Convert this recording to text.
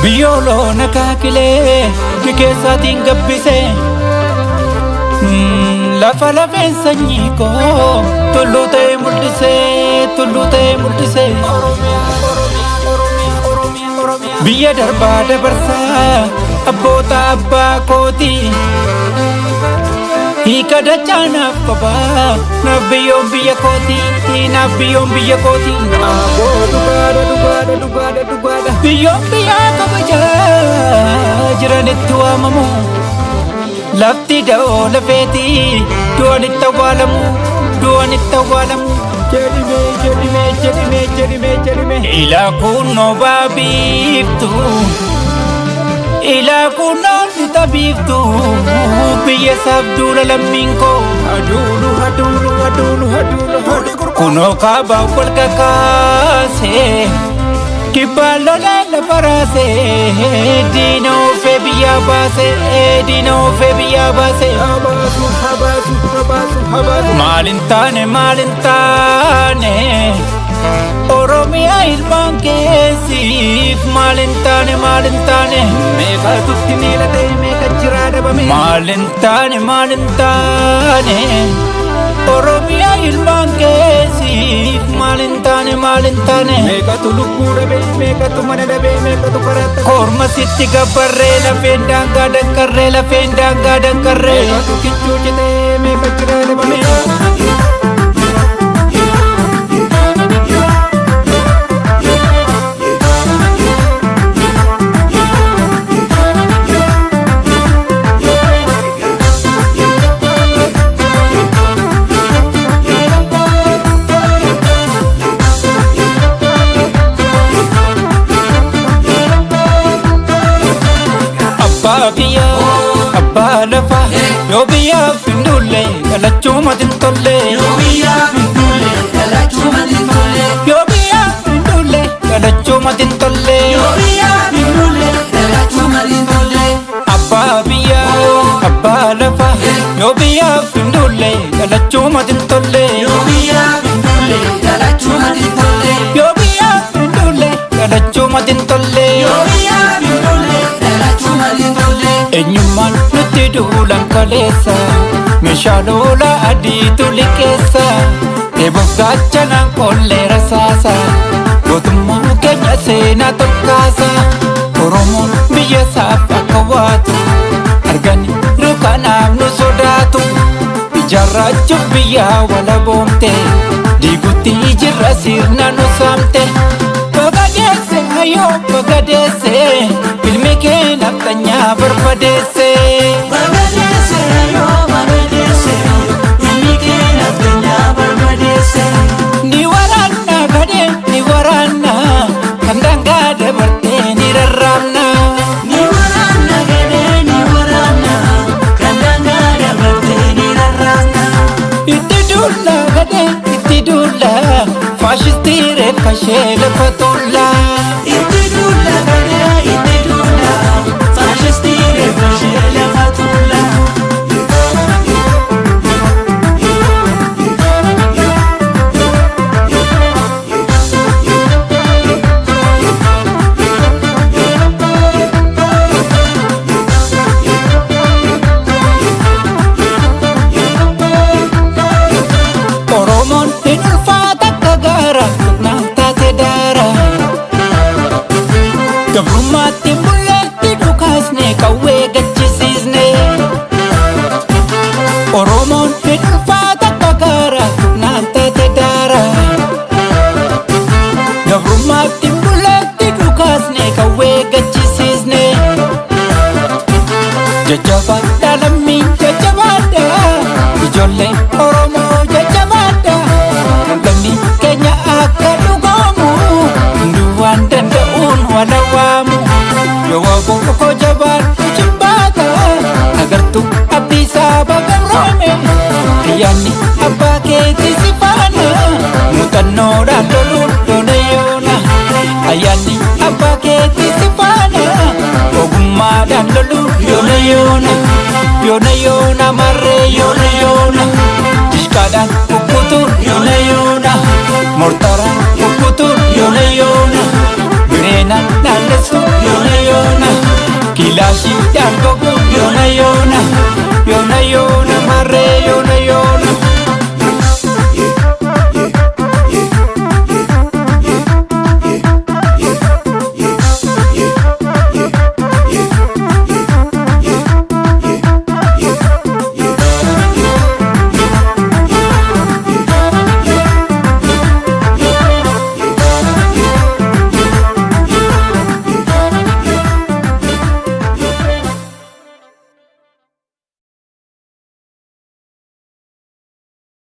Biyyoo nakaakilee keessatiin gabbise lafa lafeen sanyiikoo tulluu ta'e mul'ise biyya darbaa dabarsaa abboota abbaa kooti hiika dachaanaaf qabaa naaf biyyoon biyya kooti biyyoon biyyaa kabajaa jiranitti waamamu lafti da'oo lafeetii du'an itti awwaalamu jedhime ilaa kunnoo baabiiftu ilaa kunnoo lita biiftu biyya isaaf duula lammiin koo aduulu kunoo kaabaa wal kakaasee kibbaan lolee lafa raasee diina oofee biyyaa baasee maalin taane Oromiyaa ilmaan keessiif maalin taane meeqa tutti miilatee meeqa jiraa dhabame maalin taane Oromiyaa ilmaan keessiif maalin taane meeqa tu lubbuu dhabe meeqa tu mana dhabe meeqa tu karatta korma sitti gabbarree lafeen daangaa dankarree meeqa tu kichuu citee meeqa jiraa dhabame Abbaa Lafa yoo biyyaaf hin dulle galachuma hin tolle yoo biyyaaf hin dulle galachuma hin tolle Abbaa Lafa yoo biyyaaf hin dulle galachuma hin tolle yoo biyyaaf hin dulle galachuma hin tolle eenyummaan nutti duulan kaleessa meeshaa lola adiitu liqeessa eeboof gaachanaan qollee rasaasa gootummaa keenya seenaa tokkaasa Oromoon biyya isaaf akka waatu argani kanaaf nu sodaatu ijaarrachuuf biyyaa walaboomte diigutti jirra sirna nu saamte bagadeesse ilmi kee naftanyaa barbadeesse ni waraanna kan daangaa dabartee ni rarraabna itti duula faashistii reeffa ishee lafa tuulla gabrummaatti mul'atti dhukaasne qawwee gachisiisne Oromoon hin ulfaata akka gaara naan taate daara gabrummaatti mul'atti dhukaasne qawwee gachisiisne jajjabaadha lammiin jajjabaadha ijoollee Oromoo jajjabaadha lammii keenya akka dhugoomu hunduu waan danda'uun walawaamu yoo waaboo jabaadhu jibbaata agartuu abdiisaa bagabroome ayyaanni abbaa keetii si faana muuxannoodhaan loluun yoona ayyaanni abbaa keetii si faana ogummaadhaan loluun yoona marree yoona dishkaadhaan